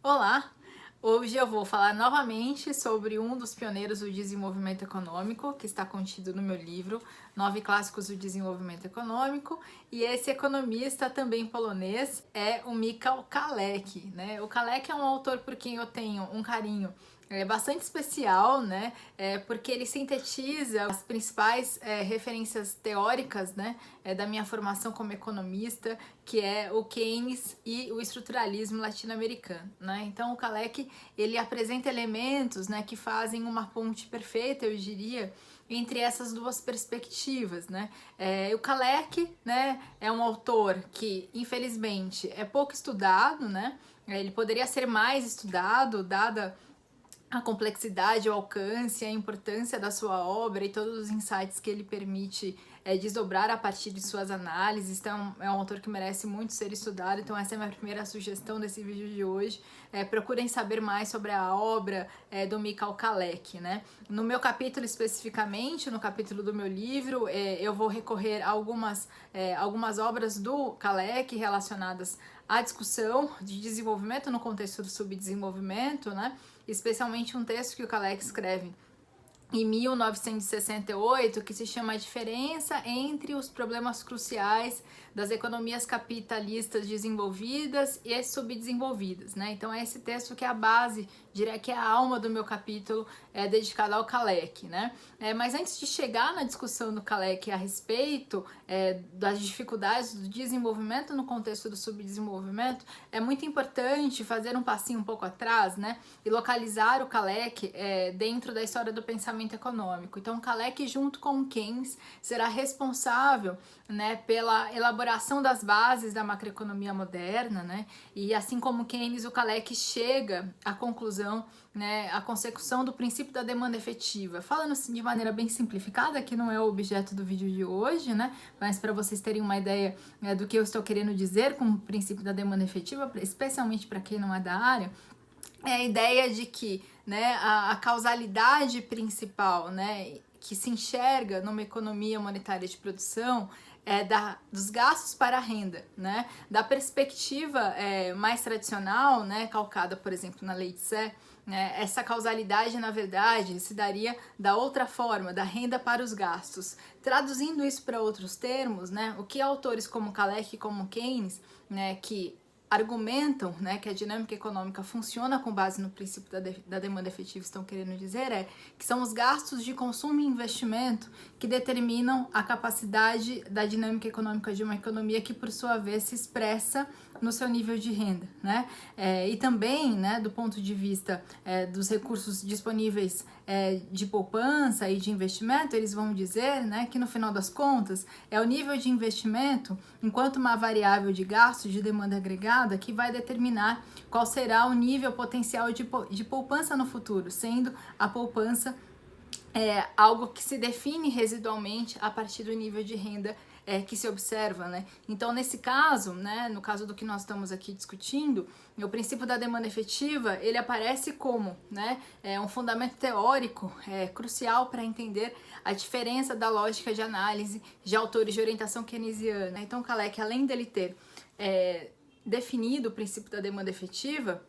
Olá! Hoje eu vou falar novamente sobre um dos pioneiros do desenvolvimento econômico, que está contido no meu livro 9 Clássicos do Desenvolvimento Econômico, e esse economista também polonês é o Michał Kalecki, né? O Kalecki é um autor por quem eu tenho um carinho bastante especial, né? Porque ele sintetiza as principais referências teóricas, né? Da minha formação como economista, que é o Keynes e o estruturalismo latino-americano, né? Então o Kalecki ele apresenta elementos, né, que fazem uma ponte perfeita, eu diria, entre essas duas perspectivas, né? O Kalecki, né, é um autor que infelizmente é pouco estudado, né? Ele poderia ser mais estudado, dada a complexidade, o alcance, a importância da sua obra e todos os insights que ele permite desdobrar a partir de suas análises. Então, é um autor que merece muito ser estudado. Então, essa é a minha primeira sugestão desse vídeo de hoje. Procurem saber mais sobre a obra do Michał Kalecki, né? No meu capítulo especificamente, no capítulo do meu livro, eu vou recorrer a algumas obras do Kalecki relacionadas à discussão de desenvolvimento no contexto do subdesenvolvimento, né? Especialmente um texto que o Kalecki escreve em 1968, que se chama A Diferença entre os Problemas Cruciais das Economias Capitalistas Desenvolvidas e Subdesenvolvidas, né? Então é esse texto que é a base, diria que é a alma do meu capítulo dedicado ao Kalecki, né? Mas antes de chegar na discussão do Kalecki a respeito das dificuldades do desenvolvimento no contexto do subdesenvolvimento, é muito importante fazer um passinho um pouco atrás, né? E localizar o Kalecki dentro da história do pensamento econômico. Então, Kalecki, junto com Keynes, será responsável, né, pela elaboração das bases da macroeconomia moderna, né? E assim como Keynes, o Kalecki chega à conclusão, né, a consecução do princípio da demanda efetiva. Falando assim de maneira bem simplificada, que não é o objeto do vídeo de hoje, né, mas para vocês terem uma ideia do que eu estou querendo dizer com o princípio da demanda efetiva, especialmente para quem não é da área, é a ideia de que, né, a causalidade principal, né, que se enxerga numa economia monetária de produção dos gastos para a renda, né, da perspectiva mais tradicional, né, calcada, por exemplo, na lei de Sé, né, essa causalidade, na verdade, se daria da outra forma, da renda para os gastos. Traduzindo isso para outros termos, né, o que autores como Kalecki e como Keynes, né, que argumentam, né, que a dinâmica econômica funciona com base no princípio da demanda efetiva, estão querendo dizer que são os gastos de consumo e investimento que determinam a capacidade da dinâmica econômica de uma economia que, por sua vez, se expressa no seu nível de renda, né? E também, né, do ponto de vista dos recursos disponíveis de poupança e de investimento, eles vão dizer, né, que no final das contas é o nível de investimento enquanto uma variável de gasto de demanda agregada que vai determinar qual será o nível potencial de poupança no futuro, sendo a poupança algo que se define residualmente a partir do nível de renda que se observa, né? Então, nesse caso, né, no caso do que nós estamos aqui discutindo, o princípio da demanda efetiva, ele aparece como, né, um fundamento teórico crucial para entender a diferença da lógica de análise de autores de orientação keynesiana. Então, Kalecki, além dele ter definido o princípio da demanda efetiva,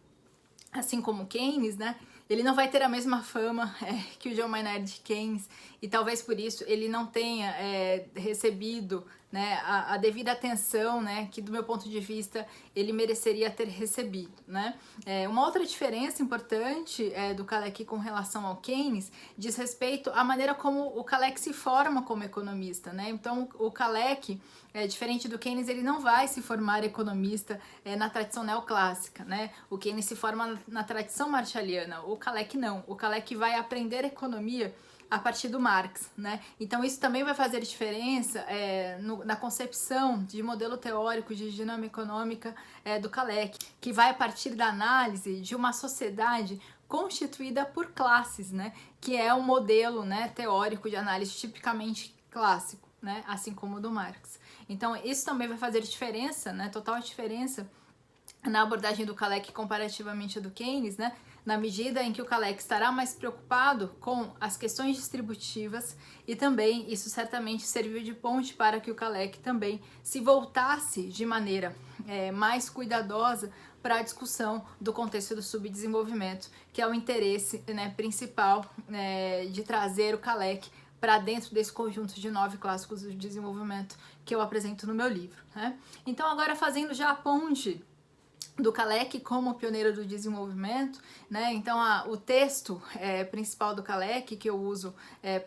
assim como Keynes, né, ele não vai ter a mesma fama que o John Maynard Keynes, e talvez por isso ele não tenha recebido, né, a devida atenção, né, que do meu ponto de vista ele mereceria ter recebido, né. Uma outra diferença importante do Kalecki com relação ao Keynes diz respeito à maneira como o Kalecki se forma como economista, né. Então o Kalecki, diferente do Keynes, ele não vai se formar economista na tradição neoclássica, né. O Keynes se forma na tradição marshalliana, o Kalecki não. O Kalecki vai aprender economia a partir do Marx, né? Então isso também vai fazer diferença na concepção de modelo teórico de dinâmica econômica do Kalecki, que vai partir da análise de uma sociedade constituída por classes, né? Que é um modelo, né, teórico de análise tipicamente clássico, né? Assim como o do Marx. Então isso também vai fazer diferença, né? Total diferença na abordagem do Kalecki comparativamente a do Keynes, né? Na medida em que o Kalecki estará mais preocupado com as questões distributivas e também isso certamente serviu de ponte para que o Kalecki também se voltasse de maneira mais cuidadosa para a discussão do contexto do subdesenvolvimento, que é o interesse, né, principal, de trazer o CALEC para dentro desse conjunto de 9 clássicos do desenvolvimento que eu apresento no meu livro, né? Então, agora fazendo já a ponte do CALEC como pioneiro do desenvolvimento, né? Então o texto principal do CALEC que eu uso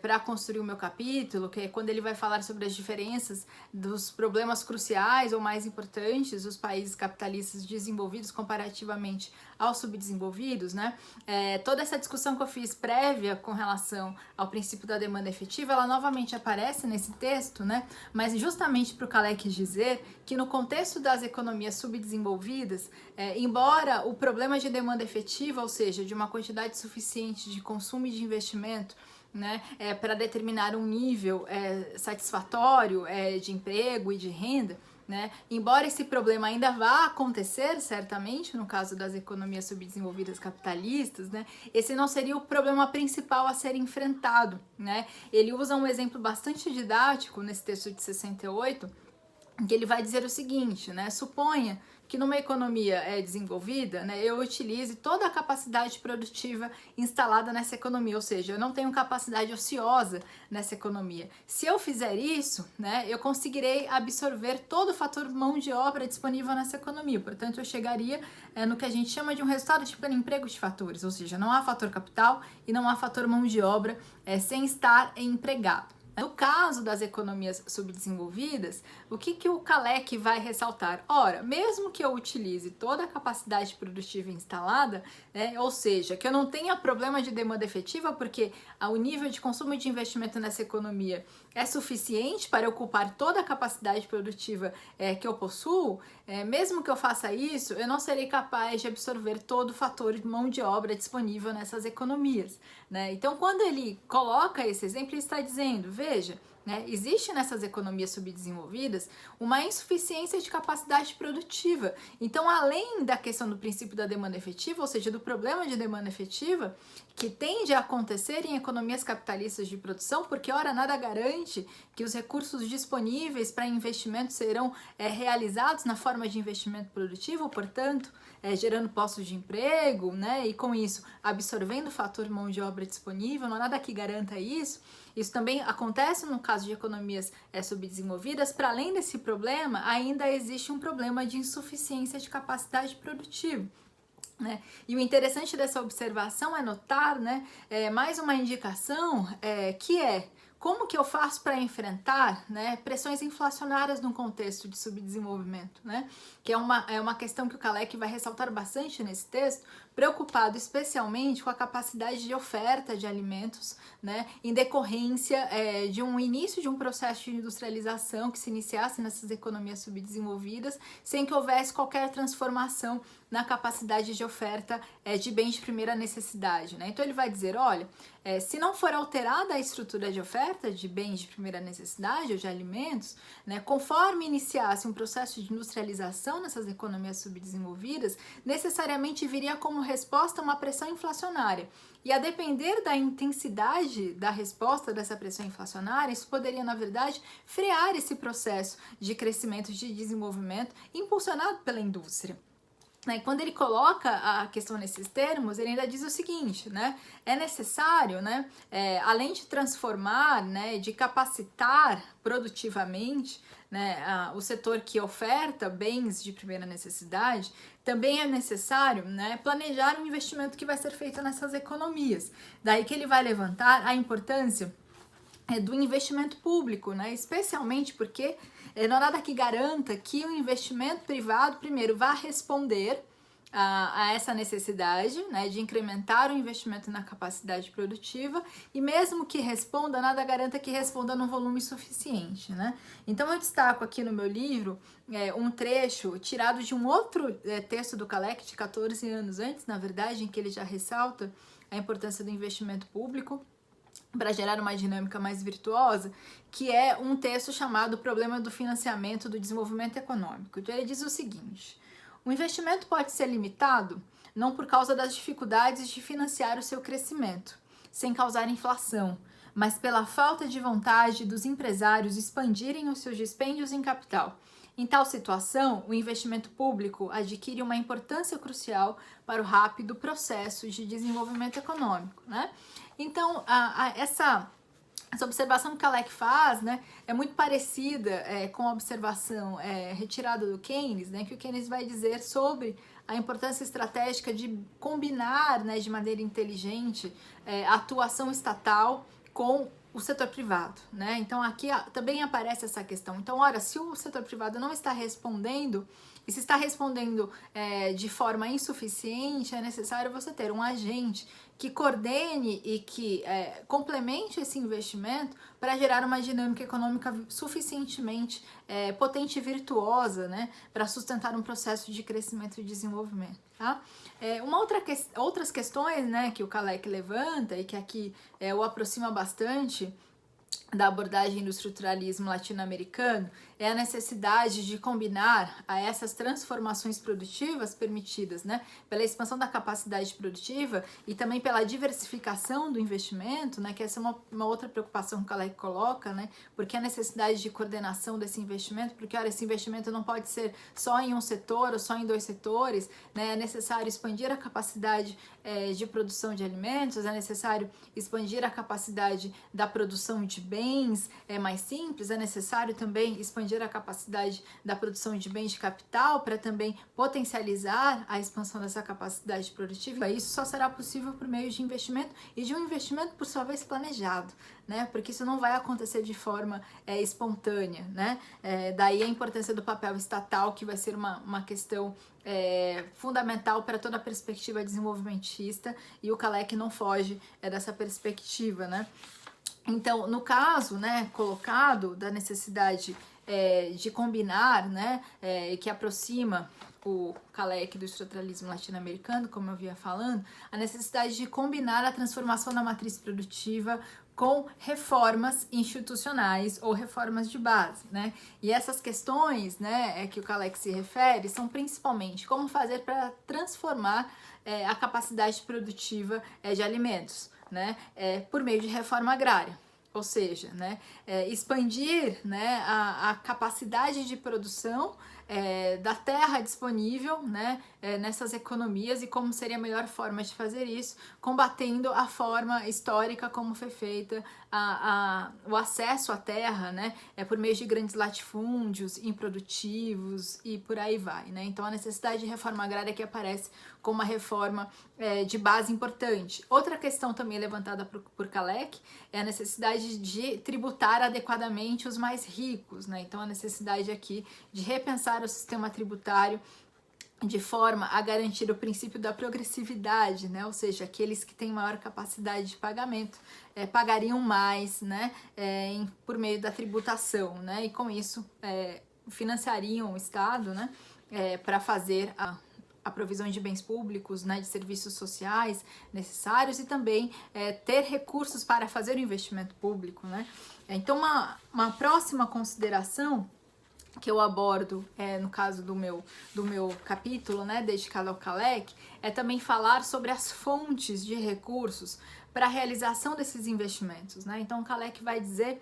para construir o meu capítulo, que é quando ele vai falar sobre as diferenças dos problemas cruciais ou mais importantes dos países capitalistas desenvolvidos comparativamente aos subdesenvolvidos, né? Toda essa discussão que eu fiz prévia com relação ao princípio da demanda efetiva, ela novamente aparece nesse texto, né? Mas justamente para o CALEC dizer que no contexto das economias subdesenvolvidas, embora o problema de demanda efetiva, ou seja, de uma quantidade suficiente de consumo e de investimento, né, para determinar um nível satisfatório de emprego e de renda, né, embora esse problema ainda vá acontecer, certamente, no caso das economias subdesenvolvidas capitalistas, né, esse não seria o problema principal a ser enfrentado, né? Ele usa um exemplo bastante didático nesse texto de 68, que ele vai dizer o seguinte, né? Suponha que numa economia desenvolvida, né, eu utilize toda a capacidade produtiva instalada nessa economia, ou seja, eu não tenho capacidade ociosa nessa economia. Se eu fizer isso, né, eu conseguirei absorver todo o fator mão de obra disponível nessa economia. Portanto, eu chegaria no que a gente chama de um resultado de pleno emprego de fatores, ou seja, não há fator capital e não há fator mão de obra sem estar empregado. No caso das economias subdesenvolvidas, o que o CALEC vai ressaltar? Ora, mesmo que eu utilize toda a capacidade produtiva instalada, ou seja, que eu não tenha problema de demanda efetiva, porque o nível de consumo e de investimento nessa economia é suficiente para ocupar toda a capacidade produtiva que eu possuo, mesmo que eu faça isso, eu não serei capaz de absorver todo o fator de mão de obra disponível nessas economias, né? Então, quando ele coloca esse exemplo, ele está dizendo, veja, né, existe nessas economias subdesenvolvidas uma insuficiência de capacidade produtiva. Então, além da questão do princípio da demanda efetiva, ou seja, do problema de demanda efetiva, que tende a acontecer em economias capitalistas de produção, porque, ora, nada garante que os recursos disponíveis para investimento serão realizados na forma de investimento produtivo, portanto, gerando postos de emprego, né, e com isso absorvendo o fator mão de obra disponível, não há nada que garanta isso. Isso também acontece no caso de economias subdesenvolvidas. Para além desse problema, ainda existe um problema de insuficiência de capacidade produtiva, né? E o interessante dessa observação é notar, né, mais uma indicação que é como que eu faço para enfrentar, né, pressões inflacionárias num contexto de subdesenvolvimento, né? Que é uma questão que o CALEC vai ressaltar bastante nesse texto, preocupado especialmente com a capacidade de oferta de alimentos, né, em decorrência de um início de um processo de industrialização que se iniciasse nessas economias subdesenvolvidas, sem que houvesse qualquer transformação na capacidade de oferta de bens de primeira necessidade, né? Então ele vai dizer, olha, se não for alterada a estrutura de oferta de bens de primeira necessidade ou de alimentos, né, conforme iniciasse um processo de industrialização nessas economias subdesenvolvidas, necessariamente viria como resposta a uma pressão inflacionária. E a depender da intensidade da resposta dessa pressão inflacionária, isso poderia, na verdade, frear esse processo de crescimento, de desenvolvimento impulsionado pela indústria. Quando ele coloca a questão nesses termos, ele ainda diz o seguinte, né? É necessário, né, além de transformar, né, de capacitar produtivamente, né, o setor que oferta bens de primeira necessidade, também é necessário, né, planejar o investimento que vai ser feito nessas economias. Daí que ele vai levantar a importância do investimento público, né? Especialmente porque não há nada que garanta que o investimento privado, primeiro, vá responder a essa necessidade, né, de incrementar o investimento na capacidade produtiva, e mesmo que responda, nada garanta que responda num volume suficiente, né? Então eu destaco aqui no meu livro um trecho tirado de um outro texto do CALEC de 14 anos antes, na verdade, em que ele já ressalta a importância do investimento público para gerar uma dinâmica mais virtuosa, que é um texto chamado Problema do Financiamento do Desenvolvimento Econômico. Então ele diz o seguinte: o investimento pode ser limitado não por causa das dificuldades de financiar o seu crescimento, sem causar inflação, mas pela falta de vontade dos empresários expandirem os seus dispêndios em capital. Em tal situação, o investimento público adquire uma importância crucial para o rápido processo de desenvolvimento econômico, né? Então, essa observação que Kalec faz, né, é muito parecida com a observação retirada do Keynes, né, que o Keynes vai dizer sobre a importância estratégica de combinar, né, de maneira inteligente a atuação estatal com o setor privado, né? Então aqui também aparece essa questão. Então, ora, se o setor privado não está respondendo, e se está respondendo de forma insuficiente, é necessário você ter um agente que coordene e que complemente esse investimento para gerar uma dinâmica econômica suficientemente potente e virtuosa, né, para sustentar um processo de crescimento e desenvolvimento. Tá? Outras questões, né, que o Kalec levanta e que aqui o aproxima bastante da abordagem do estruturalismo latino-americano é a necessidade de combinar a essas transformações produtivas permitidas, né, pela expansão da capacidade produtiva e também pela diversificação do investimento, né, que essa é uma outra preocupação que o Kalec coloca, né, porque a necessidade de coordenação desse investimento, porque olha, esse investimento não pode ser só em um setor ou só em dois setores, né, é necessário expandir a capacidade de produção de alimentos, é necessário expandir a capacidade da produção de bens mais simples, é necessário também expandir a capacidade da produção de bens de capital para também potencializar a expansão dessa capacidade produtiva. Isso só será possível por meio de investimento e de um investimento, por sua vez, planejado, né? Porque isso não vai acontecer de forma espontânea, né? Daí a importância do papel estatal, que vai ser uma questão fundamental para toda a perspectiva desenvolvimentista, e o Kalec não foge dessa perspectiva, né? Então, no caso, né, colocado da necessidade de combinar, né, que aproxima o Kalec do estruturalismo latino-americano, como eu vinha falando, a necessidade de combinar a transformação da matriz produtiva com reformas institucionais ou reformas de base, né? E essas questões, né, que o Kalec se refere, são principalmente como fazer para transformar a capacidade produtiva de alimentos, né, por meio de reforma agrária. Ou seja, né, expandir, né, a capacidade de produção da terra disponível, né, nessas economias, e como seria a melhor forma de fazer isso, combatendo a forma histórica como foi feita o acesso à terra, né, por meio de grandes latifúndios improdutivos e por aí vai, né? Então a necessidade de reforma agrária que aparece como uma reforma de base importante. Outra questão também levantada por Kalec é a necessidade de tributar adequadamente os mais ricos, né? Então a necessidade aqui de repensar o sistema tributário de forma a garantir o princípio da progressividade, né? Ou seja, aqueles que têm maior capacidade de pagamento pagariam mais, né? Por meio da tributação, né? E com isso financiariam o Estado, né? Para fazer a provisão de bens públicos, né, de serviços sociais necessários, e também ter recursos para fazer o investimento público, né? Então, uma próxima consideração que eu abordo no caso do meu capítulo, né, dedicado ao Kalec, é também falar sobre as fontes de recursos para a realização desses investimentos, né? Então, o Kalec vai dizer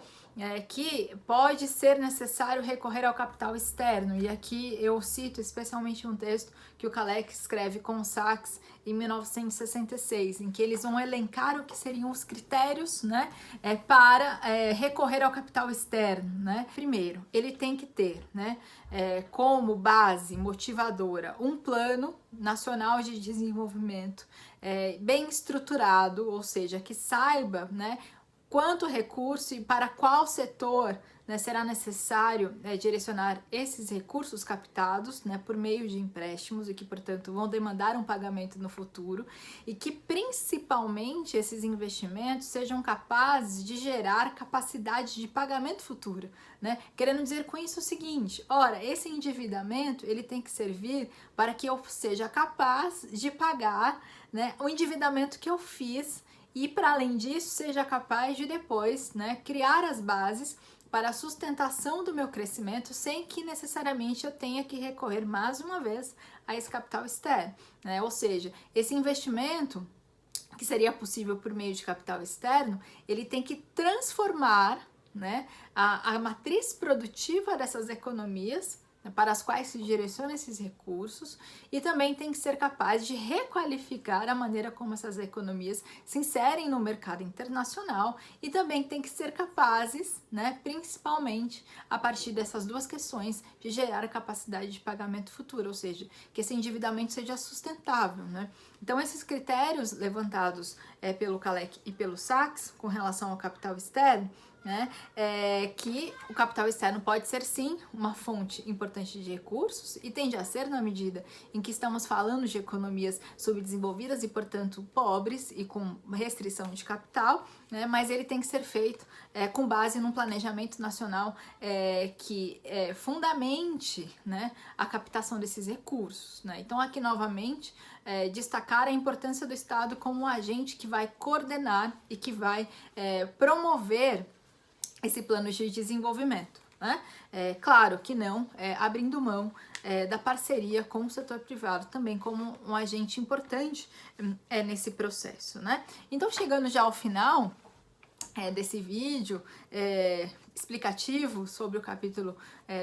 que pode ser necessário recorrer ao capital externo, e aqui eu cito especialmente um texto que o Kalec escreve com o Sachs em 1966, em que eles vão elencar o que seriam os critérios, né, para recorrer ao capital externo, né? Primeiro, ele tem que ter, né, como base motivadora um plano nacional de desenvolvimento bem estruturado, ou seja, que saiba, né, quanto recurso e para qual setor, né, será necessário direcionar esses recursos captados, né, por meio de empréstimos, e que, portanto, vão demandar um pagamento no futuro, e que principalmente esses investimentos sejam capazes de gerar capacidade de pagamento futuro, né? Querendo dizer com isso o seguinte: ora, esse endividamento ele tem que servir para que eu seja capaz de pagar, né, o endividamento que eu fiz, e para além disso seja capaz de depois, né, criar as bases para a sustentação do meu crescimento, sem que necessariamente eu tenha que recorrer mais uma vez a esse capital externo, né? Ou seja, esse investimento que seria possível por meio de capital externo, ele tem que transformar, né, a matriz produtiva dessas economias, né, para as quais se direcionam esses recursos, e também tem que ser capaz de requalificar a maneira como essas economias se inserem no mercado internacional, e também tem que ser capazes, né, principalmente a partir dessas duas questões, de gerar capacidade de pagamento futuro, ou seja, que esse endividamento seja sustentável, né? Então, esses critérios levantados pelo Kalecki e pelo Sachs com relação ao capital externo, né, que o capital externo pode ser sim uma fonte importante de recursos e tende a ser na medida em que estamos falando de economias subdesenvolvidas e, portanto, pobres e com restrição de capital, né, mas ele tem que ser feito com base num planejamento nacional que fundamente, né, a captação desses recursos, né? Então, aqui novamente, destacar a importância do Estado como um agente que vai coordenar e que vai promover esse plano de desenvolvimento, né? Claro que não abrindo mão da parceria com o setor privado também como um agente importante nesse processo, né? Então, chegando já ao final desse vídeo explicativo sobre o capítulo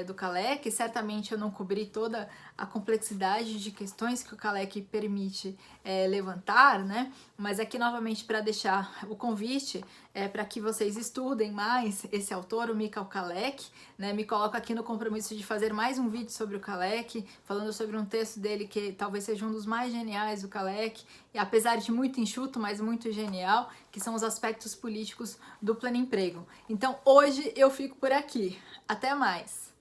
do Kalecki, certamente eu não cobri toda a complexidade de questões que o Kalecki permite levantar, né? Mas aqui novamente para deixar o convite para que vocês estudem mais esse autor, o Michał Kalecki, né? Me coloco aqui no compromisso de fazer mais um vídeo sobre o Kalecki, falando sobre um texto dele que talvez seja um dos mais geniais do Kalecki, e apesar de muito enxuto, mas muito genial, que são os aspectos políticos do pleno emprego. Então hoje eu fico por aqui. Até mais!